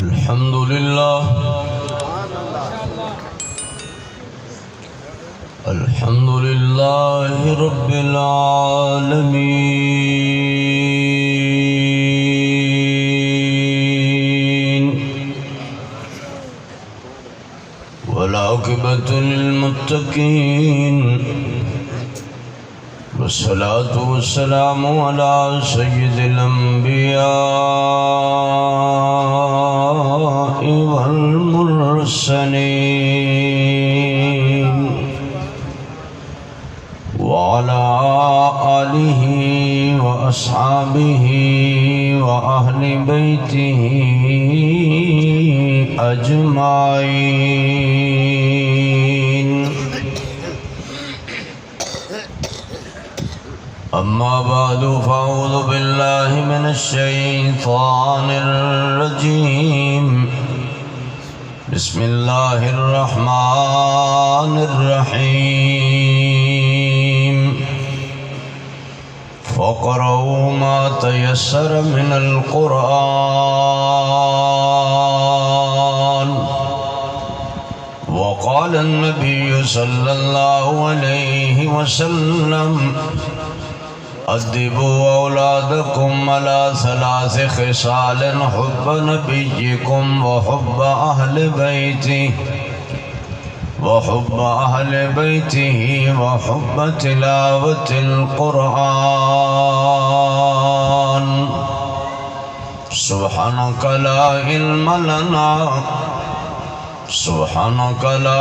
الحمد لله الحمد لله رب العالمين والعاقبة للمتقين والصلاة والسلام على سيد الأنبياء والمرسلين وعلى آله وأصحابه وأهل بيته أجمعين. أما بعد فأعوذ بالله من الشيطان الرجيم. بسم الله الرحمن الرحيم. فاقرؤوا ما تيسر من القرآن. وقال النبي صلى الله عليه وسلم: أدبوا أولادكم على 3 خصال: حب نبيكم وحب أهل بيته وحب تلاوة القرآن. سبحانك لا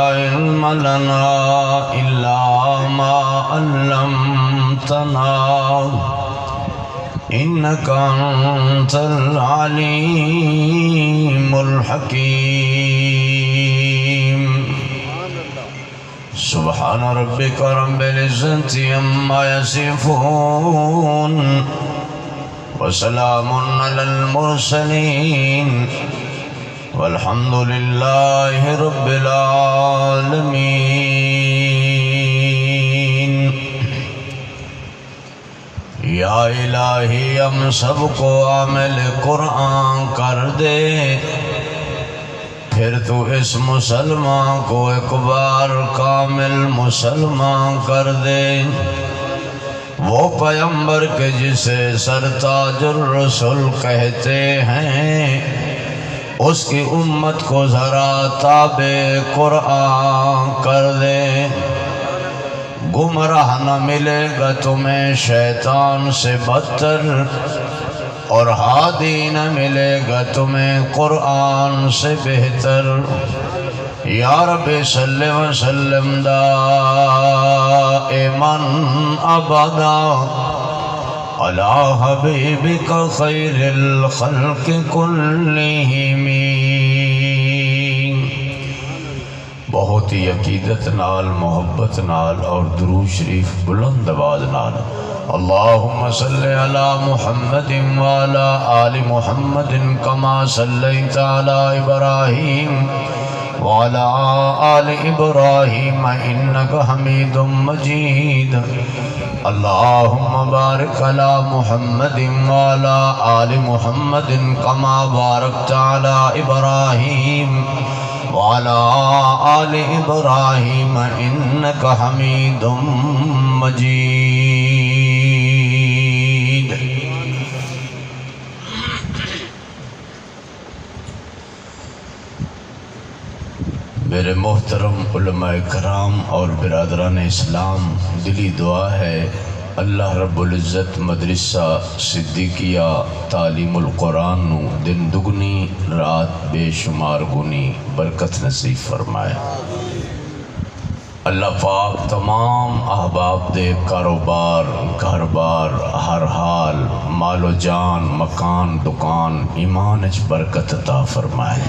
علم لنا إلا ما علمتنا إنك أنت العليم الحكيم. سبحان ربك رب العزة عما يصفون وسلام على المرسلين والحمد لله رب العالمين. یا الہی ہم سب کو عامل قرآن کر دے، پھر تو اس مسلمان کو ایک بار کامل مسلمان کر دے. وہ پیغمبر کے جسے سرتاج الرسل کہتے ہیں، اس کی امت کو ذرا تابع قرآن کر دے. گمراہ نہ ملے گا تمہیں شیطان سے بدتر، اور ہادی نہ ملے گا تمہیں قرآن سے بہتر. یا رب صلی وسلم دائما ابدا علی حبیبک خیر الخلق کلہم. بہت ہی عقیدت نال، محبت نال اور درود شریف بلند آواز نال اللہم صلی علی محمد وعلی آل محمد کما صلیت علی ابراہیم وعلی آل ابراہیم انک حمید مجید. اللہم بارک علی محمد وعلی آل محمد کما بارکت علی ابراہیم وعلی آل ابراہیم انک حمید مجید. میرے محترم علماء کرام اور برادران اسلام، دلی دعا ہے اللہ رب العزت مدرسہ صدیقیہ تعلیم القرآن نو دن دگنی رات بے شمار گنی برکت نصیب فرمائے. اللہ پاک تمام احباب دے کاروبار، گھر بار، ہر حال، مال و جان، مکان، دکان، ایمان اچ برکت عطا فرمائے.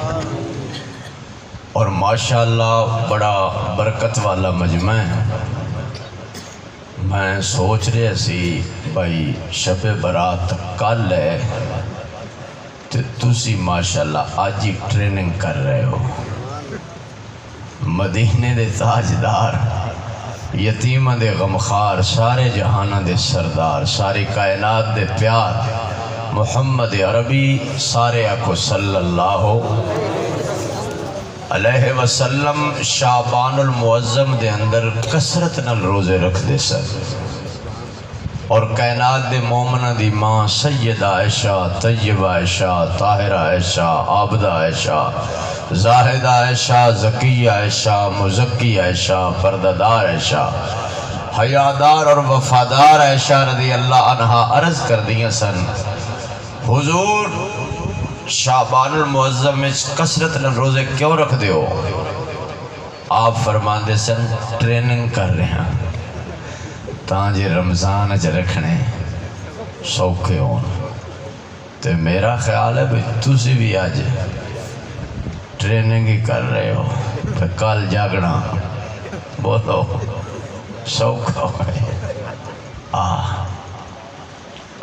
اور ماشاءاللہ بڑا برکت والا مجمع ہے. میں سوچ رہے سی بھائی شب برات کل ہے تو تسی ماشاءاللہ آج ہی ٹریننگ کر رہے ہو. مدینے دے تاجدار، یتیمہ دے غمخار، سارے جہانہ دے سردار، ساری کائنات دے پیار، محمد عربی سارے کو صلی اللہ علیہ وسلم شعبان المعظم دے اندر کثرت نال روزے رکھ دے سن، اور کائنات دے مومنہ دی ماں سیدہ عائشہ، طیبہ عائشہ، طاہرہ عائشہ، عابدہ عائشہ، زاہدہ عائشہ، زکیہ عائشہ، مزکی عائشہ، پردہدار عائشہ، حیادار اور وفادار عائشہ رضی اللہ عنہا عرض کر دیا سن، حضور شعبان المعظم میں کثرت نال روزے کیوں رکھ دیو؟ آپ فرماندے سن ٹریننگ کر رہے ہیں تاں جے رمضان اچ رکھنے سوکھے ہون، تے میرا خیال ہے بھئی تسی بھی آج ٹریننگ ہی کر رہے ہو، پھر کل جاگنا بولو سوکھا ہوئے۔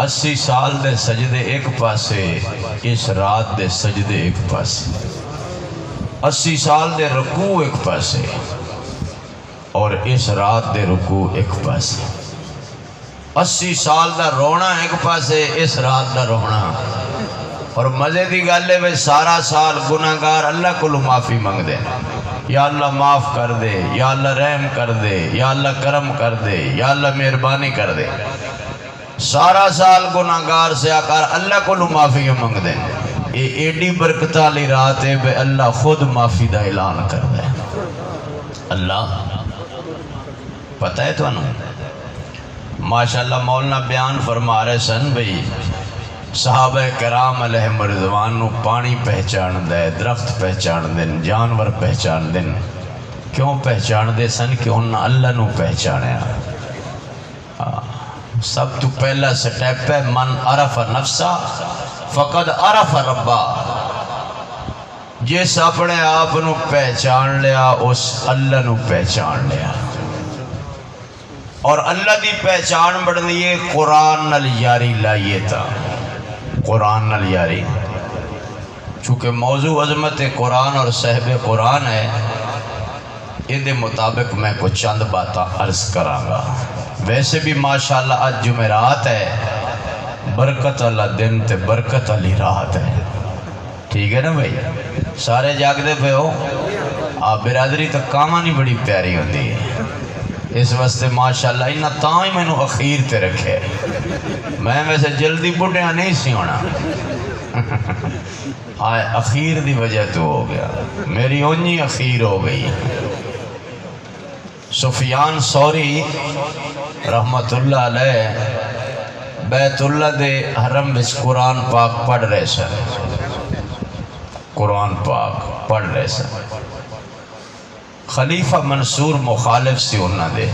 80 سال دے سجدے ایک پاسے، اس رات دے سجدے ایک پاسے، 80 سال دے رکوع ایک پاسے، اور اس رات دے رکوع ایک پاسے، 80 سال دا رونا ایک پاسے، اس رات دا رونا، اور مزے دی گالے میں سارا سال گناہگار اللہ کو معافی مانگ دے، یا اللہ معاف کر دے، یا اللہ رحم کر دے، یا اللہ کرم کر دے، یا اللہ مہربانی کر دے، سارا سال گناہگار سے آکار اللہ کو معافی مانگ دے۔ یہ ایڈی برکتہ لی رات ہے بے اللہ خود معافی دا اعلان کر دے۔ اللہ پتہ ہے تو انہوں ماشاءاللہ مولانا بیان فرما رہے سن بھئی صحابہ کرام علیہ رضوان نو پانی پہچان دے، درخت پہچان دن، جانور پہچان دن، کیوں پہچان دے سن کہ انہاں اللہ نو پہچانے۔ سب تو پہلا سٹیپ ہے من عرف نفسا فقد عرف ربا، جس اپنے آپ نو پہچان لیا اس اللہ نو پہچان لیا، اور اللہ دی پہچان بڑھنی ہے قرآن نال یاری لائیے تا، قرآن نال یاری، چونکہ موضوع عظمت قرآن اور صحب قرآن ہے، یہ دے مطابق میں کچھ چند باتاں عرض کرانگا۔ ویسے بھی ماشاءاللہ آج جمعرات ہے، برکت اللہ دن تے برکت علی رات ہے، ٹھیک ہے نا بھائی؟ سارے جاگ دے پہ ہو، آپ برادری تک کامانی بڑی پیاری ہوتی ہے، اس واسطے ماشاءاللہ انہا تاں ہی میں نو اخیر تے رکھے، میں ویسے جلدی بڑھیاں نہیں سی ہونا، آئے اخیر دی وجہ تو ہو گیا، میری اونی اخیر ہو گئی۔ سفیان ثوری رحمت اللہ علیہ بیت اللہ دے حرم بچ قرآن پاک پڑھ رہے سن، قرآن پاک پڑھ رہے سن، خلیفہ منصور مخالف سی انہاں دے،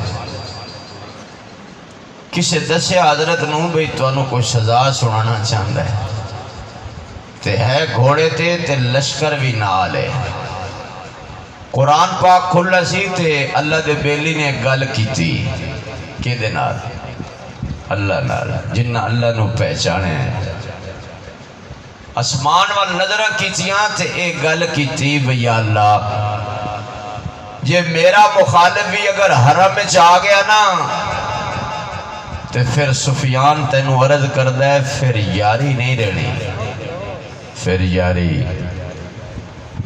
کسے دسے حضرت نو بھئی تو انہوں کو سزا سنانا چاہتا ہے، تے ہے گھوڑے تے لشکر بھی نہ آلے، قرآن پاک کھلا سی تے اللہ دے بیلی نے گل کی تھی کہ دے نال اللہ نال جنہ اللہ نو پہچانے ہیں، اسمان وال نظرہ کیتیاں تے ایک گل کی تھی بھئی اللہ جے میرا مخالف بھی اگر حرم میں چاہ گیا نا تے پھر سفیان تینو عرض کردہ ہے پھر یاری نہیں رہنی، پھر یاری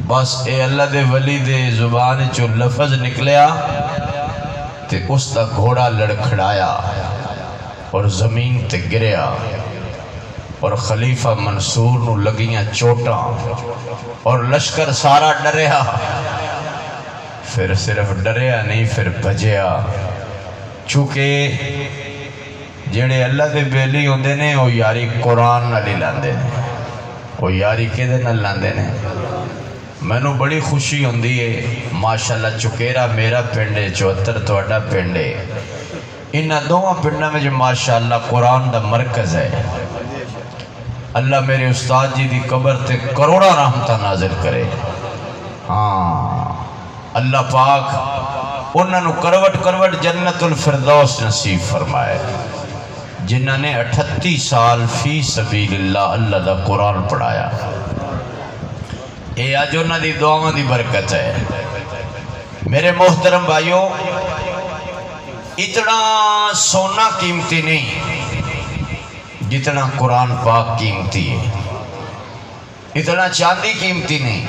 بس اے اللہ دے ولی دے زبان چو لفظ نکلیا تے اس تا گھوڑا لڑکھڑایا اور زمین تے گریا، اور خلیفہ منصور نو لگیاں چوٹاں اور لشکر سارا ڈریا، پھر صرف ڈریا نہیں پھر بجیا، چونکہ جڑے اللہ دے بیلی ہوندے نے وہ یاری قرآن نہ لاندے نے، وہ یاری کے دے نہ لاندے نے۔ میں نو بڑی خوشی ہوندی ہے ماشاءاللہ چکیرہ میرا پنڈے 74 توڑا پنڈے، انہاں دوہاں پنڈا میں جو ماشاءاللہ قرآن دا مرکز ہے، اللہ میرے استاد جی دی قبر تے کروڑا رحمتہ نازل کرے، ہاں اللہ پاک انہاں نو کروٹ کروٹ جنت الفردوس نصیب فرمائے، جنہاں نے 38 سال فی سبیل اللہ اللہ دا قرآن پڑھایا، اے آج انہاں دی دعاوں دی برکت ہے۔ میرے محترم بھائیوں، اتنا سونا قیمتی نہیں جتنا قرآن پاک قیمتی ہے. اتنا چاندی قیمتی نہیں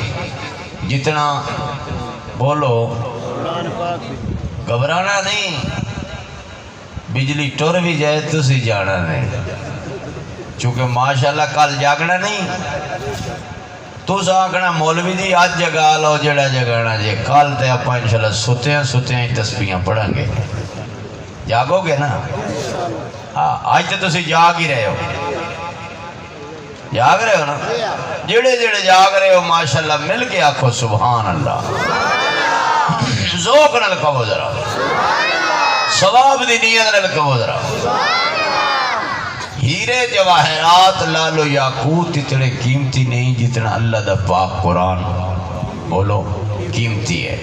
جتنا بولو گھبرانا نہیں. بجلی ٹر بھی جائے تو سی جانا نہیں، چونکہ ماشاءاللہ کل جاگنا نہیں. تو آکھنا مولوی جی آج جگا لو جڑا جگانا جی، کل تے آپ انشاءاللہ ستیاں ہی تسبیحاں پڑھیں گے. جاگو گے نا؟ ہاں آج تو تسی جاگ ہی رہے ہو، جاگ رہے ہو نا. جڑے جڑے جاگ رہے ہو ماشاءاللہ مل کے آکھو سبحان اللہ. ذوق نال کہو ذرا، ثواب دی نیت نال کہو ذرا. ہیرے جواہرات لالو یاقوت اتنے قیمتی نہیں جتنا اللہ دا پاک قرآن بولو قیمتی ہے.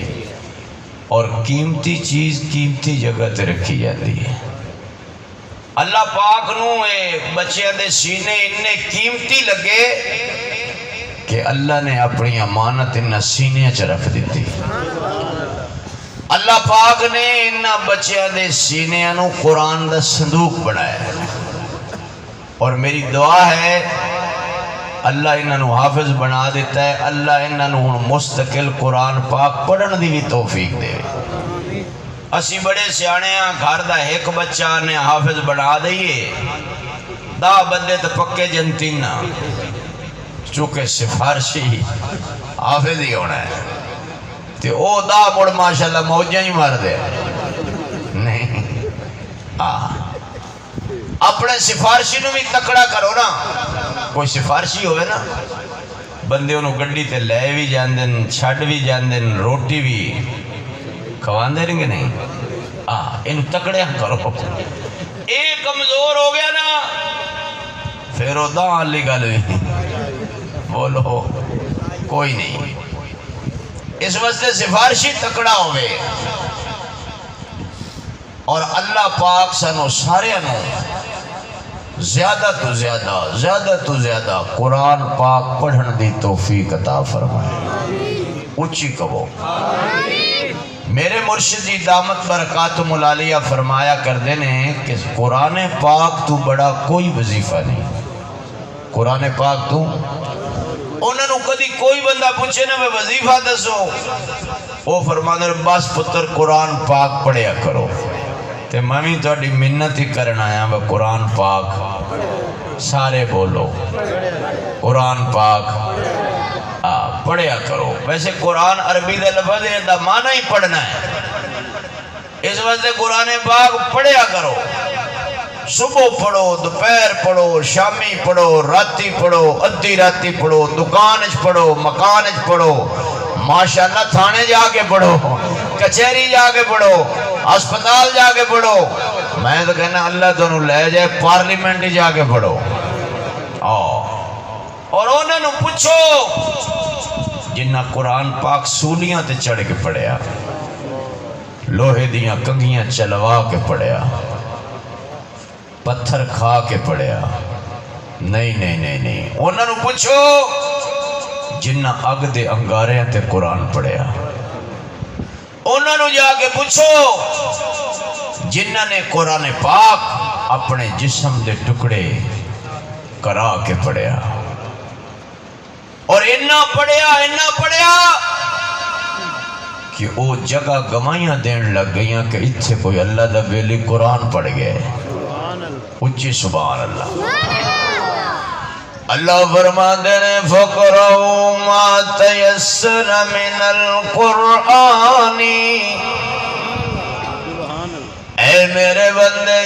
اور قیمتی چیز قیمتی جگہ تے رکھی جاتی ہے. اللہ پاک نو بچیاں دے سینے اننے قیمتی لگے کہ اللہ نے اپنی امانت انہاں سینے چ رکھ دیتی. اللہ پاک نے انہاں بچیاں دے سینے نو قرآن دا صندوق بنایا. اور میری دعا ہے اللہ انہوں حافظ بنا دیتا ہے. اللہ انہوں مستقل قرآن پاک پڑھن دی بھی توفیق دے. اسی بڑے سیانے ہاں گھر دا ایک بچہ نے حافظ بنا دئیے، 10 بندے تو پکے جنتی نہ، چونکہ سفارشی حافظ ہی ہونا ہے. تے او 10 مڑ ماشاءاللہ موجیں ہی مار دے نہیں. اپنے سفارشی نو بھی تکڑا کرو نا. کوئی سفارشی ہوئے نا بندے انہوں گڑی تے لے بھی جاندن چھڑ بھی جاندن روٹی بھی کھوان دے رہیں گے نہیں. انہوں تکڑے کرو. ایک کمزور ہو گیا نا پھر وہ داں علی گل بھی بولو کوئی نہیں. اس واسطے سفارشی تکڑا ہوئے. اور اللہ پاک سنو سارے نو زیادہ تو زیادہ قرآن پاک پڑھن دی توفیق عطا فرمائے. اچھی کہو میرے مرشدی دامت برکاتہم العالیہ فرمایا کر دینے کہ قرآن پاک تو بڑا کوئی وظیفہ نہیں. قرآن پاک تو انہوں نے کدی کوئی بندہ پوچھے نا میں وظیفہ دسو، وہ فرمانے بس پتر قرآن پاک پڑھیا کرو. تے میں تو اڈی منت ہی کرنا آیا وہ قرآن پاک سارے بولو قرآن پاک پڑھیا کرو. ویسے قرآن عربی دے لفظ ہے دا معنی ہی پڑھنا ہے. اس وجہ قرآن پاک پڑھیا کرو. صبح پڑھو، دوپہر پڑھو، شامی پڑھو، راتی پڑھو، ادھی راتی پڑھو، دکانچ پڑھو، مکانچ پڑھو، ماشاءاللہ تھانے جا کے پڑھو، کچہری جا کے پڑھو، اسپتال جا کے پڑھو. میں تو کہنا اللہ تنہوں لے جائے پارلیمنٹ جا کے پڑھو. اور انہوں نے پوچھو جنہ قرآن پاک سولیاں تے چڑھ کے پڑھیا، لوہے دیاں کنگیاں چلوا کے پڑھیا، پتھر کھا کے پڑھیا. نہیں انہوں نے پوچھو جنہ اگ دے انگارے تے قرآن پڑھیا. انہوں نے جا کے پوچھو جنہ نے قرآن پاک اپنے جسم دے ٹکڑے کرا کے پڑھیا. اور انہا پڑھیا کہ او جگہ گمائیاں دین لگ گئیاں کہ اتھے کوئی اللہ دا بیلی قرآن پڑھ گئے. اچھی سبحان اللہ. اللہ فرمان دینے فقروا ما تیسر من القرآن. اے میرے بندے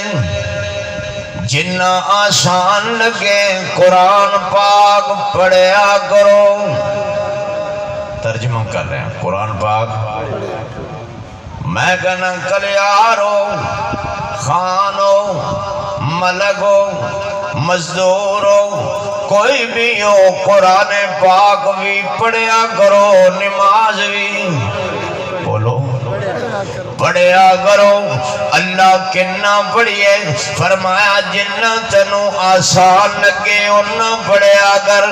جنہ آسان لگے قرآن پاک پڑھیا کرو. ترجمہ کر رہے ہیں قرآن پاک. میں کہنا کلیارو، خانو، ملکو، مزدورو، کوئی بھی ہو قرآن پاک بھی پڑھیا کرو، نماز بھی بولو پڑھیا کرو۔ اللہ کنا پڑھیے؟ فرمایا جنہ تنو آسان لگے انہ پڑھیا کر۔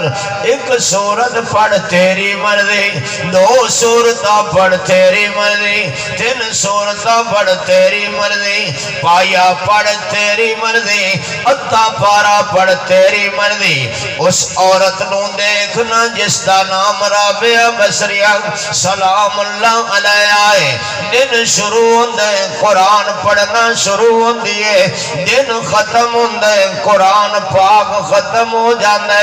ایک سورت پڑھ تیری مرضی، دو سورتاں پڑھ تیری مرضی، تین سورتاں پڑھ تیری مرضی، پایا پڑھ تیری مرضی، اتھا پارا پڑھ تیری مرضی۔ اس عورت نو دیکھنا جس دا نام رابعہ بصریہ سلام اللہ علیہ آئے، دن شروع ہوندے قرآن پڑھنا شروع ہوندیے، دن ختم ہوندے قرآن پاک ختم ہو جاندے،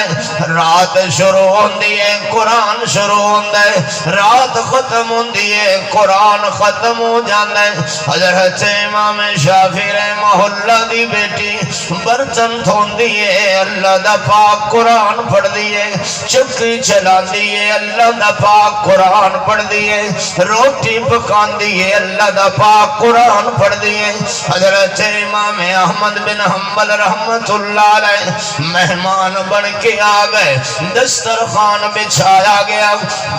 رات شروع ہوندیے قرآن شروع ہوندے، رات ختم ہوندیے قرآن ختم ہو جاندے۔ حضرت امام شافعی رحمہ اللہ دی بیٹی برتن دھوندیے، اللہ دا پاک قرآن پڑھ دیے، چکی چلا دیے، اللہ دا پاک قرآن پڑھ دیے، روٹی پکان دیے، اللہ دا پاک قرآن پڑھ دیے۔ حضرت امام احمد بن حنبل رحمت اللہ علیہ مہمان بن کے آ گئے، دسترخوان بچھایا گیا،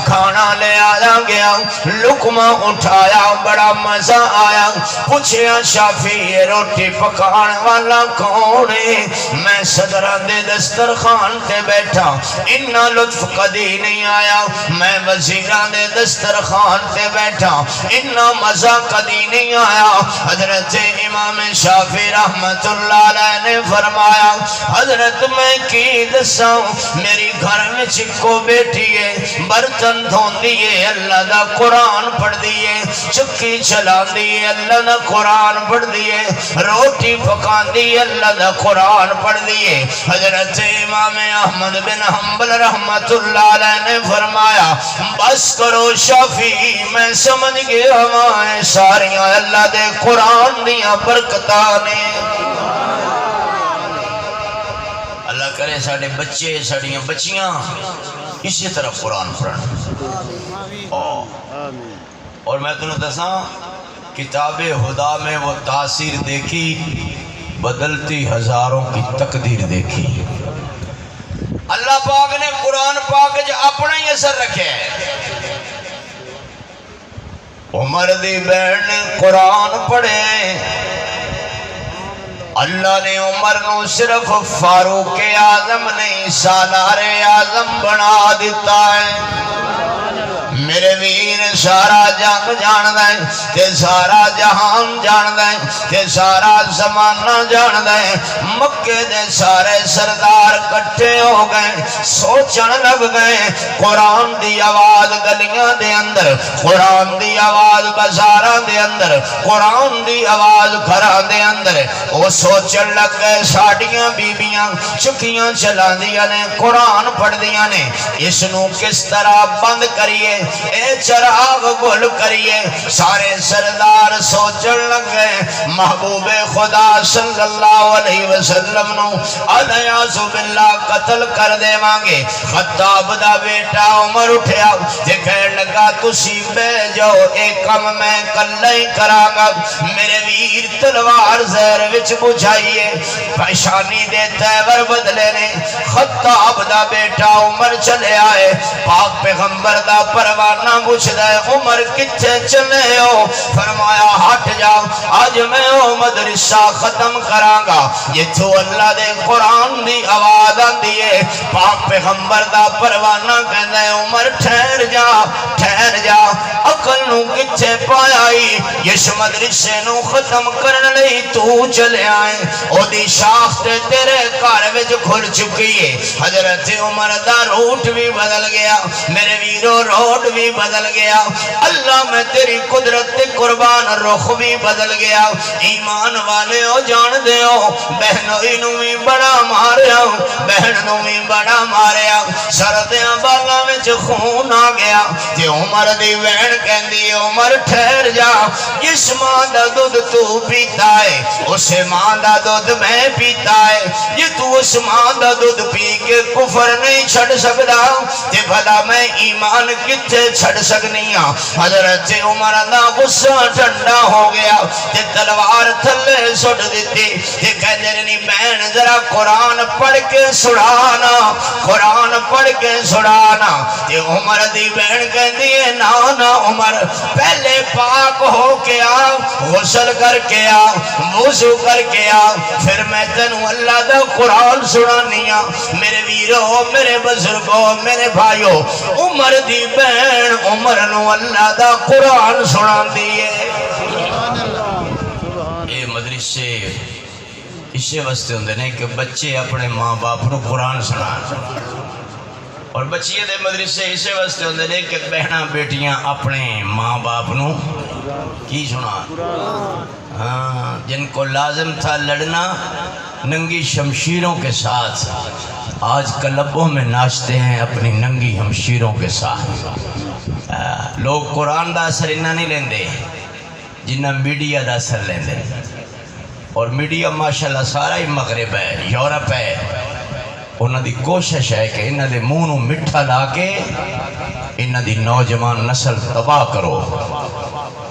کھانا لے آیا گیا، لقمہ اٹھایا، بڑا مزہ آیا۔ پوچھیا شافعی یہ روٹی پکان والا کون ہے؟ میں صدران دے دسترخوان تے بیٹھا، اتنا لطف کدی نہیں آیا۔ میں وزیران دے دسترخوان تے بیٹھا، اتنا مزہ کدی نہیں آیا۔ حضرت امام شافعی رحمت اللہ علیہ نے فرمایا حضرت میں کی دساں، میری گھر میں چکو بیٹھی ہے، برتن دھون دیئے، اللہ دا قرآن پڑھ دیئے، چکی چلا دیئے، اللہ دا قرآن پڑھ دیئے، روٹی پکان دیئے، اللہ دا قرآن پڑھ دیئے۔ حضرت امام احمد بن حنبل رحمت اللہ علیہ نے فرمایا بس کرو شافعی، میں سمجھ گیا ہمیں ساریاں اللہ دے قرآن دیاں برکتانے۔ اللہ کرے ساڑھے بچے ساڑھیاں بچیاں اسی طرح قرآن پڑھنا۔ اور میں تمہیں دساں کتاب خدا میں وہ تاثیر دیکھی، بدلتی ہزاروں کی تقدیر دیکھی۔ اللہ پاک نے قرآن پاک جو اپنا ہی اثر رکھے ہے۔ عمر دی بہن نے قرآن پڑھے، اللہ نے عمر نو صرف فاروق اعظم نہیں سالار اعظم بنا دیتا ہے۔ میرے ویر سارا جنگ جان دیں تے سارا جہان جان دیں تے سارا زمانہ جان دیں، مکے دے سارے سردار کٹھے ہو گئے، سوچن لگ گئے قرآن دی آواز گلیاں دے اندر، قرآن دی آواز بازاراں دے اندر، قرآن دی آواز گھراں دے اندر۔ وہ سوچن لگ گئے ساڑیاں بیبیاں چکیاں چلا دیا نے، قرآن پڑھ دیا نے، اس نو کس طرح بند کریے، اے چراغ گل کریے۔ سارے سردار سوچن لگ گئے محبوب خدا صلی اللہ علیہ وسلم نو علیہ باللہ قتل کر دے مانگے۔ خطاب دا بیٹا عمر اٹھیا تے کہنے لگا تسی بے جاؤ، ایک کم میں کلہ ہی کراگا۔ میرے ویر تلوار زہر وچ بجھائیے، پیشانی دے تیور بدلے نے۔ خطاب دا بیٹا عمر چلے آئے، پاک پیغمبر دا پروانہ بچھ دے، عمر کتھے چلے ہو؟ فرمایا ہٹ جاؤ، آج میں مدرسہ ختم کرانگا، یہ تو اللہ دے قرآن دی آواز آندیے۔ پاک پیغمبر دا پروانہ کہندے عمر ٹھہر جا ٹھہر جا، عقل نو کتھے پایائی، اس مدرسے نو ختم کرن لئی تو چلے آئے، او دی شاخ تے تیرے گھر وچ کھل چکی ہے۔ حضرت عمر دا روٹ بھی بدل گیا، میرے ویرو روٹ بھی بدل گیا، اللہ میں تیری قدرت تے قربان رخ بھی بدل گیا۔ ایمان والے ہو جان دے ہو، بہنوئی نو بھی بڑا ماریا، بہن نو بھی بڑا ماریا، سردیاں بالا میں خون آ گیا۔ تے عمر دی بہن کہندی عمر ٹھہر جا، جس ماں دا دودھ تو پیتا ہے اسے ماں دا دودھ میں پیتا ہے، یہ تو اس ماں دا دودھ پی کے کفر نہیں چھڑ سکتا، تے بھلا میں ایمان کتے چھڑ سکنی لگیاں حضرت عمر دا غصہ ٹھنڈا ہو گیا تے تلوار تھلے سٹ دیتی تے کہندے نہیں بہن ذرا قرآن پڑھ کے سڑانا قرآن پڑھ کے سڑانا تے عمر دی بہن کہندی ہے نا نا عمر پہلے پاک ہو کے آ غسل کر کے آ وضو کر کے آ پھر میں تینوں اللہ دا قرآن سنانیاں میرے ویرو میرے بزرگو میرے بھائیو عمر دی بہن عمر نو اللہ دا قرآن سنان دیئے اے مدرسے اسے واسطے ہوندے نے کہ بچے اپنے ماں باپ نو قرآن سنان اور بچیے دے مدرسے اسے واسطے ہوندے نے کہ بہناں بیٹیاں اپنے ماں باپ نو کی سنان ہاں جن کو لازم تھا لڑنا ننگی شمشیروں کے ساتھ آج کلبوں میں ناچتے ہیں اپنی ننگی شمشیروں کے ساتھ لوگ قرآن دا اثر انہا نہیں لیندے جنہا میڈیا دا اثر لیندے اور میڈیا ماشاءاللہ سارا ہی مغرب ہے یورپ ہے انہا دی کوشش ہے کہ انہا دے منہ نو مٹھا لا کے انہا دی نوجوان نسل تباہ کرو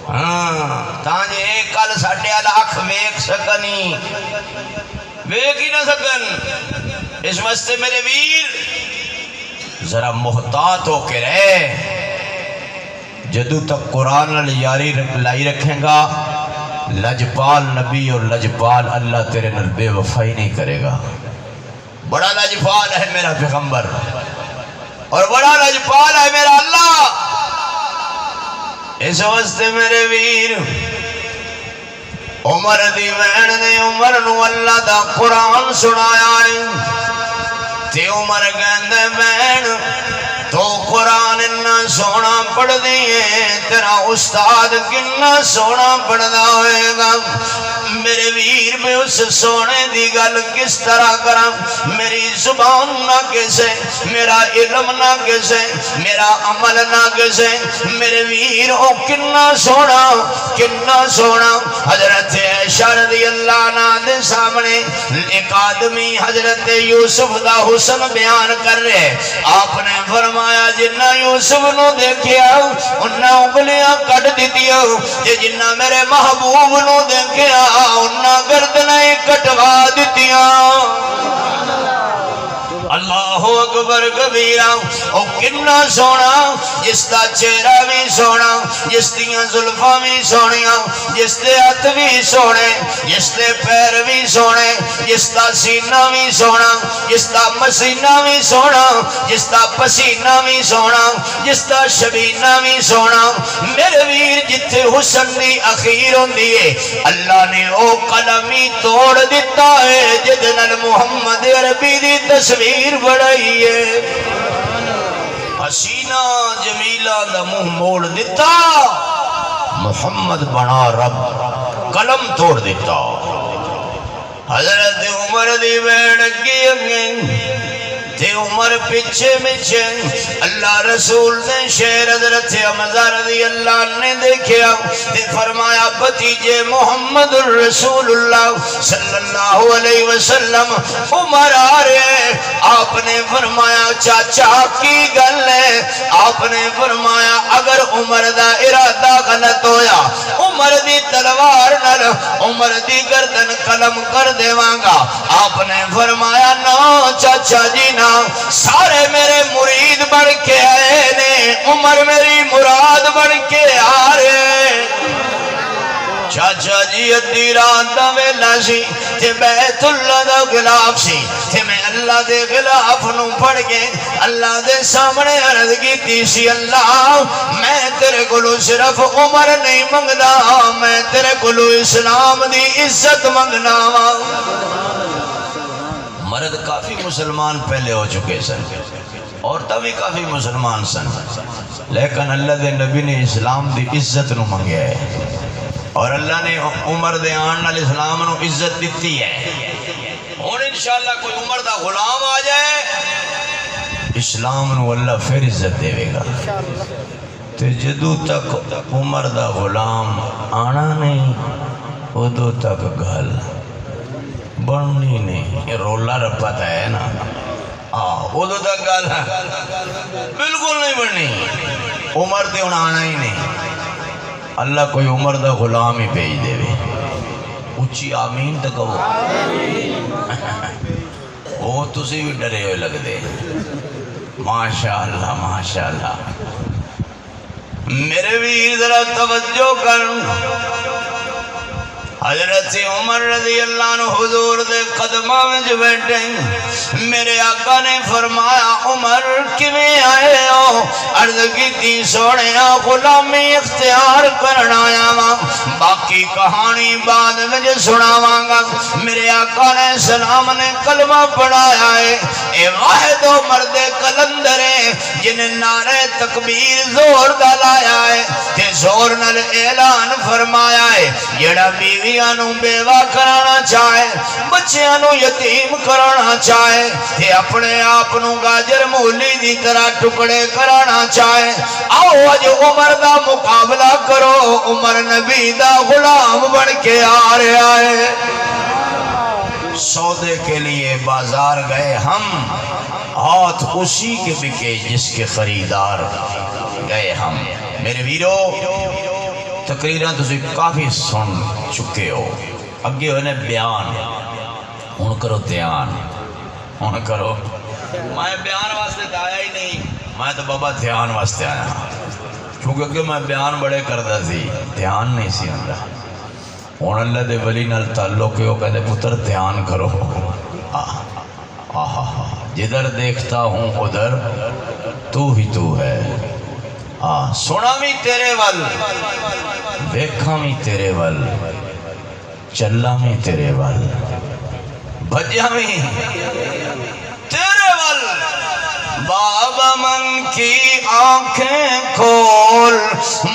ہاں تانجے ایک کال ساڑھے آلاکھ ویک سکنی ویک ہی نہ سکن اس واسطے میرے ویر ذرا محتاط ہو کے رہے جدو تک قرآن یاری لائی رکھیں گا لجپال نبی اور لجپال اللہ تیرے نال بے وفائی نہیں کرے گا بڑا لجپال ہے میرا پیغمبر اور بڑا لجپال ہے میرا اللہ اس واسطے میرے ویر عمر دی بہن نے عمر نو اللہ دا قرآن سنایا ہے تے عمر کہندے بہن تو قرآن اتنا سونا پڑھ دیئے تیرا استاد کتنا سونا پڑھنا ہوئے گا میرے ویر میں اس سونے دی گل کس طرح کرم میری زبان نہ کسے میرا علم نہ کسے میرا عمل نہ کسے میرے ویر او کتنا سونا حضرت عائشہ رضی اللہ عنہ دے سامنے ایک آدمی حضرت یوسف دا حسن بیان کر رہے آپ نے فرمایا جنہ یوسف نو دیکھیا انہا انگلیاں کٹ دیتیا جنہ میرے محبوب نو دیکھیا انہا گردنیں کٹوا دیتیا اللہ اکبر کبیرہ او کتنا سونا جس دا چہرہ بھی سونا جس دیاں زلفاں بھی سونیاں جس دے ہاتھ بھی سونے جس دے پیر بھی سونے جس دا سینہ بھی سونا جس دا مسینہ بھی سونا جس دا پسینہ بھی سونا جس دا شبینہ بھی سونا میرے ویر جتھے حسن دی اخیر ہوندی ہے اللہ نے او قلمی توڑ دیتا ہے جدن محمد عربی دی تصویر بڑھائی ہے حسینہ جمیلہ دا منہ موڑ دیتا محمد بنا رب قلم توڑ دیتا حضرت عمر دی بہن کی اگیں تے عمر پیچھے مچھے اللہ رسول نے شیر حضرت حمزہ رضی اللہ نے دیکھیا تے فرمایا بھتیجے محمد الرسول اللہ صلی اللہ علیہ وسلم عمر آ رہے آپ نے فرمایا چاچا کی گل ہے آپ نے فرمایا اگر عمر دا ارادہ غلط ہویا عمر دی تلوار نل عمر دی گردن قلم کر دیوانگا آپ نے فرمایا نا چاچا جی نا سارے میرے مرید بڑھ کے آئے نے عمر میری مراد بڑھ کے آ رہے چاچا جی ادھی رات دا ویلا سی تے بیت اللہ دا غلاف سی تے میں اللہ دے غلاف نو پڑھ کے اللہ دے سامنے عرض کیتی سی اللہ میں تیرے کولو صرف عمر نہیں منگدا میں تیرے کولو اسلام دی عزت منگنا وا مرد کافی مسلمان پہلے ہو چکے سن عورتیں بھی کافی مسلمان سن لیکن اللہ دے نبی نے اسلام دی عزت نو منگیا ہے اور اللہ نے عمر دے آن نال اسلام نو عزت دیتی ہے اور انشاءاللہ کوئی عمر دا غلام آ جائے اسلام نو اللہ پھر عزت دے گا تے جدو تک عمر دا غلام آنا نہیں ادو تک گل بننی نہیں یہ رولا رپتا ہے نا ادو تک گل بالکل نہیں بننی عمر دے انہاں آنا ہی نہیں، اللہ کوئی عمر دا غلام ہی بھیج دے وے۔ اچھی آمین تو کہو، وہ تسی بھی ڈرے ہوئے لگ دے۔ ماشاءاللہ ماشاءاللہ۔ میرے ویر ذرا توجہ کر، حضرت عمر رضی اللہ عنہ حضور دے قدمہ میں جو بیٹھے، میرے آقا نے فرمایا عمر کیویں آئے ہو؟ عرض کی تھی سونے غلامی اختیار کرنا آیا ماں، باقی کہانی بعد میں جو سناواں گا۔ میرے آقا نے سلام نے کلمہ پڑھایا ہے، اے واحد و مرد کلندر ہے جنہیں نعرہ تکبیر زور ڈالایا ہے تے زور نال اعلان فرمایا ہے، جڑا بیوی نو بیوہ کرانا چاہے، بچیاں نو یتیم کرانا چاہے تے اپنے آپ نو گاجر مولی دی طرح ٹکڑے کرانا چاہے، آؤ اج عمر دا مقابلہ کرو، عمر نبی دا غلام بن کے آ رہا ہے۔ سودے کے لیے بازار گئے ہم، ہاتھ اسی کے بکے جس کے خریدار گئے ہم۔ میرے ویرو تقریرہ تسی کافی سن چکے ہو، اگے ہونے بیان، ہن کرو دھیان، ہن کرو۔ میں بیان واسطے آیا ہی نہیں، میں تو بابا دھیان واسطے آیا، کیونکہ میں بیان بڑے کردہ سی، دھیان نہیں سی ہوندا۔ ہن اللہ دے ولی نال تعلق ہے، وہ کہتے پتر دھیان کرو، جدھر دیکھتا ہوں ادھر تو ہی تو ہے، سونا بھی تیرے ول، دیکھا بھی تیرے ول، چلا بھی تیرے ول، بھجا بھی تیرے ول۔ بابا من کی آنکھیں کھول،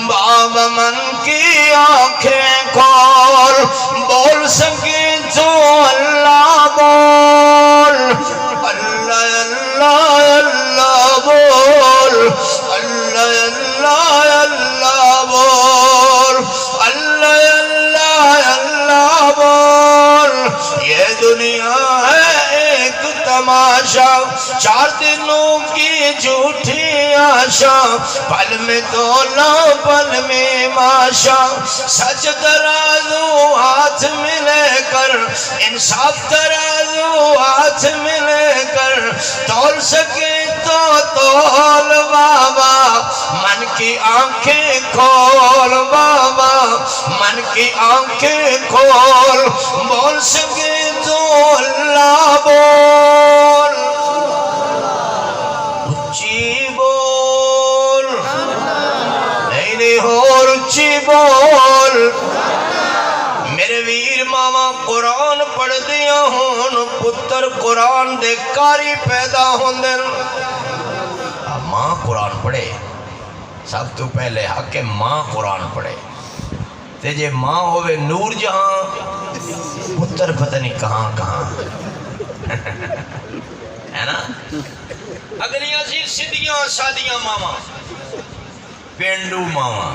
بابا من کی آنکھیں کھول، بول سکے تو اللہ بول، اللہ اللہ اللہ بول، اللہ اللہ اللہ بول، اللہ اللہ اللہ بول۔ یہ دنیا ہے ایک تماشا، چار دنوں کی جھوٹی آشا، پل میں تولا پل میں ماشا، سچ ترازو ہاتھ ملے کر، انصاف ترازو ہاتھ ملے کر، تول سکے تو تول بابا، من کی آنکھیں کھول بابا، من کی آنکھیں کھول، بول سکے تو اللہ بول، اچھی بول، نہیں اور اچھی بول۔ میرے ویر ماما قرآن پڑھ دیا ہون، پتر قرآن دے کاری پیدا ہون دن۔ ماں قرآن پڑھے، سب تو پہلے حق ہے ماں قرآن پڑھے، تے جے ماں ہوئے نور جہاں، پتر پتہ نہیں کہاں کہاں ہے نا۔ اگلیاں سی سدھیاں سادیاں ماما، پینڈو ماما،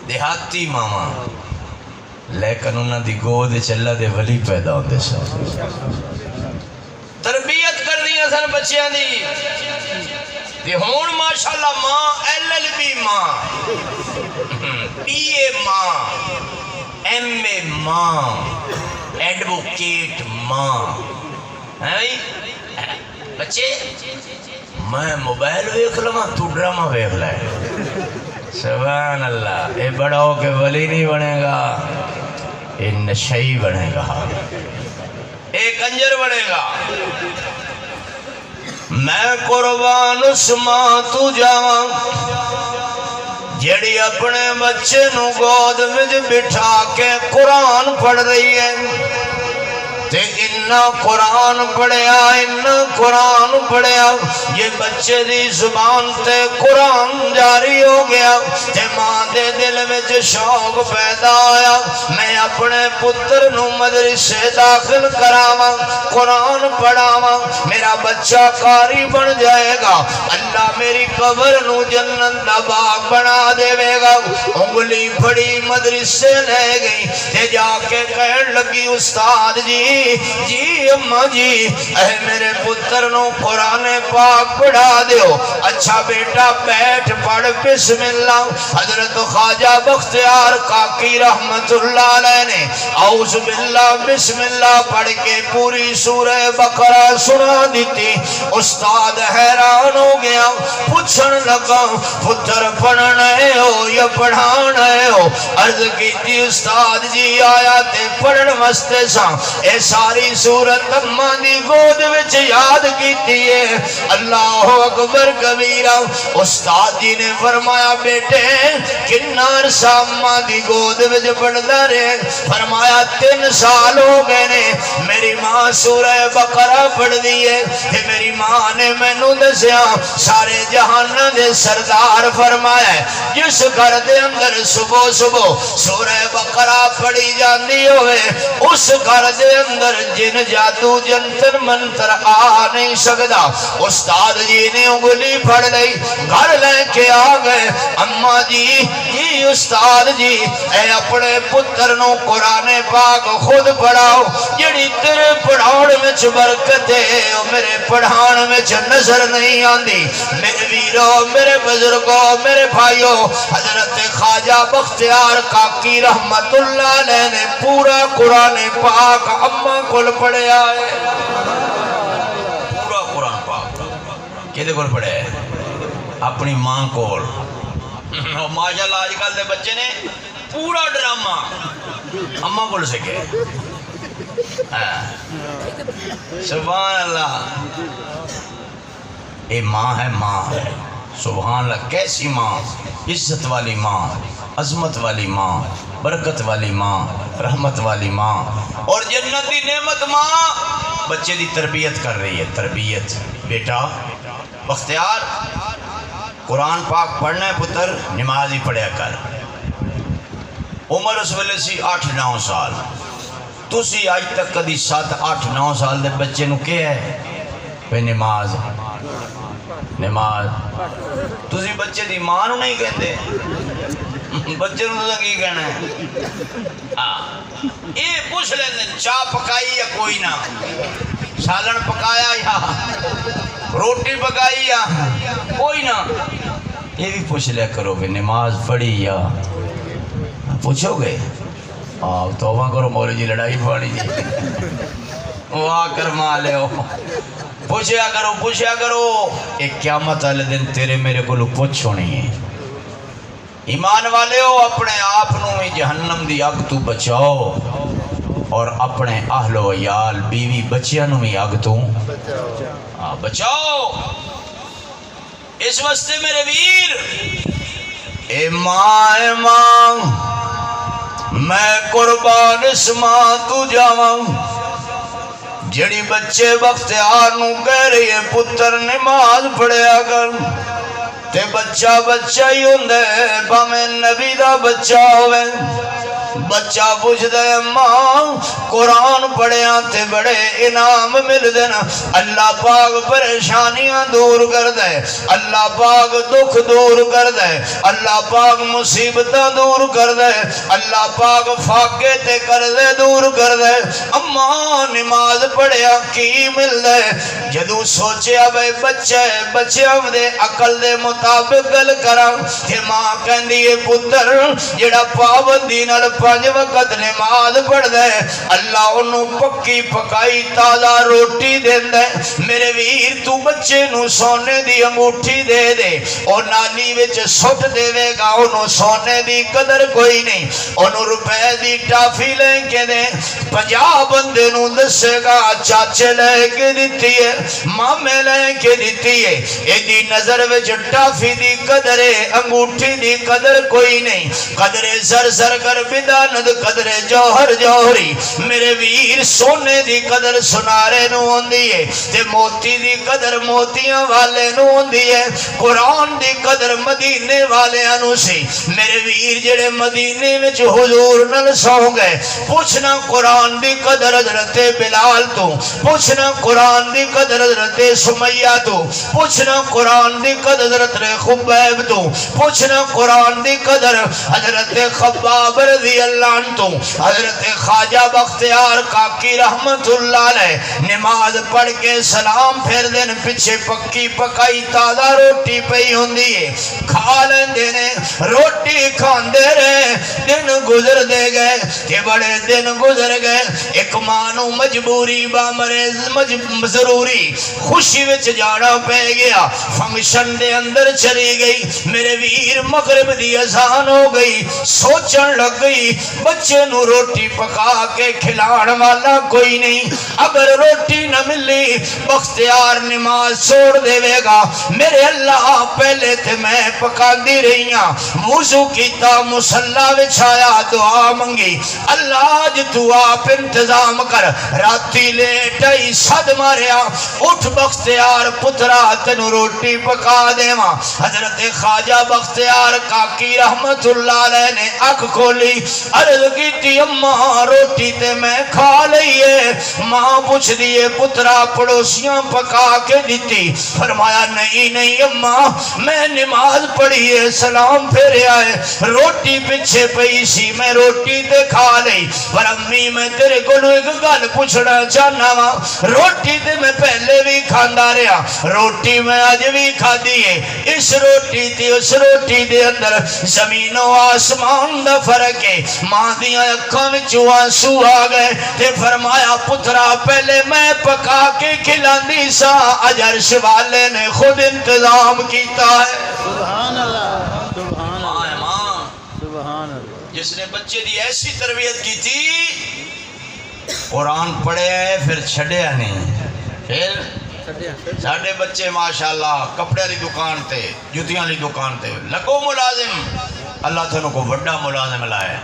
دیہاتی ماما، لیکن انہاں دی گود چلا دے ولی پیدا ہوندے سن، تربیت کر دیا سن بچیاں دی، تے ہون ماشاءاللہ ماں LLB ماں، BA ماں، MA ماں، ایڈوکیٹ ماں، ہے بھائی بچے۔ میں موبائل ویکھ لواں تو ڈرامہ ویکھ لے، سبحان اللہ۔ اے بڑا ہو کے ولی نہیں بنے گا، اے نشئی بنے گا، اے کنجر بنے گا۔ میں قربان اس ماں تو جاواں جڑی اپنے بچے نو گود وچ بٹھا کے قرآن پڑھ رہی ہے، تے اتنا قرآن پڑھیا، اتنا قرآن پڑھیا، یہ بچے دی زبان تے قرآن جاری ہو گیا، تے ماں دے میرے دل وچ شوق پیدا آیا میں اپنے پتر نو مدرسے داخل کراواں قرآن پڑھاواں میرا بچہ قاری بن جائے گا اللہ میری قبر نو جنت دا باغ بنا دے گا انگلی پھڑی مدرسے لے گئی تے جا کے کہن لگی استاد جی اماں جی اے میرے پتر نو قرآن پاک پڑھا دیو اچھا بیٹا بیٹھ پڑھ بسم اللہ حضرت خواجہ بختیار کاکی رحمت اللہ علیہ نے اعوذ باللہ بسم اللہ پڑھ کے پوری سورہ بقرہ سنا دیتی استاد حیران ہو گیا پوچھن لگا پتر پڑھنے ہو یا پڑھانے ہو عرض کی تھی استاد جی آیا تے پڑھن واسطے سا اے ساری سورت اماں دی گود وچ یاد کیتی ہے اللہ اکبر کبیرہ استاد جی نے فرمایا بیٹے کنا عرصہ اماں دی گود وچ پڑھدا رہے فرمایا 3 سال ہو گئے نے میری ماں سورہ بقرہ پڑھ دی ہے تے میری ماں نے مینوں دسیا سارے جہان دے سردار فرمایا ہے جس گھر دے اندر صبح سورہ بقرہ پڑھی جاندی ہوئے اس گھر دے اندر جن جادو جنتر منتر آ نہیں سکدا استاد جی نے انگلی پھڑ لئی گھر لے کے آ گئے اماں جی استاد جی اے اپنے پتر نو قرآن پاک خود پڑھاؤ جڑی تیرے پڑھاؤن وچ برکت ہے میرے پڑھان وچ نظر نہیں آندی میرے ویرو میرے بزرگوں میرے بھائیو حضرت خواجہ بختیار کاکی رحمت اللہ علیہ نے پورا قرآن پاک اماں کول پڑھیا ہے پورا قرآن پاک کدے کول پڑھیا ہے اپنی ماں کول ماشاءاللہ آج کل دے بچے نے پورا ڈرامہ اماں کول سکے سبحان اللہ اے ماں ہے ماں ہے سبحان اللہ کیسی ماں عزت والی ماں عظمت والی ماں برکت والی ماں رحمت والی ماں اور جنت دی نعمت ماں بچے دی تربیت کر رہی ہے تربیت بیٹا بختیار قرآن پاک پڑھنا ہے پتر نماز ہی پڑھیا کر عمر اس ویلے سی 8-9 سال تسی آج تک کدی 7-8-9 سال دے بچے نو کیا ہے پہ نماز تسی بچے دی ماں نو نہیں کہندے بچے نو تو کی کہنا ہے اے پوچھ لیندے چاہ پکائی یا کوئی نہ سالن پکایا یا روٹی پکائی یا کوئی نہ یہ بھی پوچھ لیا کرو کہ نماز پڑھی یا پوچھو گے آپ توبہ کرو مولوی جی لڑائی پڑی جی وہ آ کر ماں لے ہو پوچھیا کرو ایک قیامت والے دن تیرے میرے کو پوچھو نہیں ہے ایمان والے ہو اپنے آپ نو جہنم دی اگ تو بچاؤ اور اپنے اہل و عیال بیوی بچیاں نو بھی اگ تو بچاؤ اس واسطے میرے ویر اے ماں میں قربان اس ماں تو جاواں جڑی بچے بختیار نو کہہ رہی ہے پتر نماز پڑھیا کر تے بچہ ہی ہوندے بھاویں نبی دا بچہ ہوئے بچہ پوچھ دے ماں قرآن پڑھیا تے بڑے انعام مل دینا اللہ پاک پریشانیاں دور کر دے اللہ پاک دکھ دور کر دے اللہ پاک مصیبتاں دور کر دے اللہ پاک فاقے تے قرضے دور کر دے اماں نماز پڑھیا کی مل دے جدو سوچیا بھئی بچے ہم دے عقل دے مطابق گل کرا کہ ماں کہندی ہے پتر جڑا پابندی نال 5 وقت نماز پڑھ دے اللہ انہوں پکی پکائی تازہ روٹی دین دے میرے ویر تو بچے نو سونے دی انگوٹھی دے دے اور نالی وچ سٹ دے وے گا انہوں سونے دی قدر کوئی نہیں انہوں روپے دی ٹافی لیں کے دے 50 بندے نو دسے گا چاچے لے کے دیتی ہے مامے لے کے دیتی ہے ایدی نظر وچ ٹافی دی قدر ہے انگوٹھی دی قدر کوئی نہیں قدر زر زر کر بداند قدر جوہر جوہری میرے ویر سونے دی قدر سنارے نو ہوندی ہے تے موتی دی قدر موتیاں والے نو ہوندی ہے قرآن دی قدر مدینے والے انو سی میرے ویر جڑے مدینے وچ حضور نل سو گئے پوچھنا قرآن دی قدر حضرت بلال تو پوچھنا قرآن دی قدر حضرت سمیہ تو پوچھنا قرآن دی قدر حضرت خبیب تو پوچھنا قرآن دی قدر حضرت خباب رضی اللہ عنہ تو حضرت خواجہ بختیار کاکی رحمت اللہ علیہ نماز پڑھ کے سلام پھر دن پیچھے پکی پکائی تازہ روٹی پئی ہوندی ہے کھا لیندے نے روٹی کھاندے رہے دن گزر دے گئے کہ بڑے دن گزر گئے ایک مانو مجبوری بامرز ضروری خوشی وچ جانا پہ گیا فنکشن دے اندر چلی گئی میرے ویر مغرب دی اذان ہو گئی سوچن لگ گئی بچے نو روٹی پکا کے کھلان والا کوئی نہیں اگر روٹی نہ ملی بختیار نماز چھوڑ دے گا میرے اللہ پہلے تے میں پکا دی رہی ہاں وضو کیتا مصلی وچھایا دعا منگی اللہ آج تو آپ انتظام کر راتی لیٹائی صد ماریا اٹھ بختیار پترا تنو روٹی پکا دیواں حضرت خواجہ بختیار کاکی رحمت اللہ علیہ نے اکھ کھولی عرض کیتی اماں روٹی تے میں کھا لئیے ماں پوچھ دیئے پترا پڑوسیاں پکا کے دیتی فرمایا نہیں نہیں اماں میں نماز پڑھیے سلام پھیرے آئے روٹی پچھے پئی سی میں روٹی تے کھا لئی پر امی میں تیرے کو ایک گل پوچھنا چاہنا وا روٹی تے میں پہلے بھی کھاندا رہا روٹی میں آج بھی کھا دیئے اس روٹی تے اس روٹی دے اندر زمین و آسمان دا فرق ہے ماں دیاں اکھاں وچوں آنسو آ گئے تے فرمایا پترا پہلے میں پکا کے کھلاندی سا اجرش والے نے خود انتظام کیتا ہے سبحان اللہ سبحان اللہ سبحان اللہ جس نے بچے دی ایسی تربیت کی تھی قرآن پڑھے ہے پھر چھڑیا نہیں پھر ساڑھے بچے ماشاءاللہ کپڑے لی دکان تے جوتیاں لی دکان تے لگو ملازم اللہ تھنوں کو وڈا ملازم لائے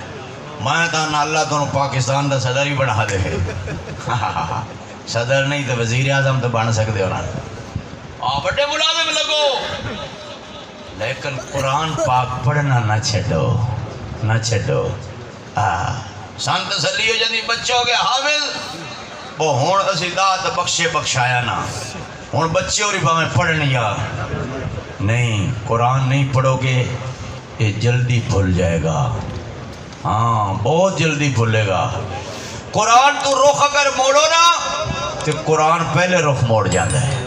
میں تانا اللہ تھنوں پاکستان دا صدر ہی بڑھا دے صدر نہیں تو وزیر اعظم تو بن سکتے ہونا بڑے ملازم لگو لیکن قرآن پاک پڑھنا نہ چھڑو نہ چھڑو سان تسلی ہو جاندی بچے ہو گئے حافظ وہ ہون اسی دات بخشے بخشایا نا ہون بچے اور ہی پڑھنی یا نہیں قرآن نہیں پڑھو گے یہ جلدی بھول جائے گا ہاں بہت جلدی بھولے گا قرآن تو رخ اگر موڑو نا تو قرآن پہلے رخ موڑ جاتا ہے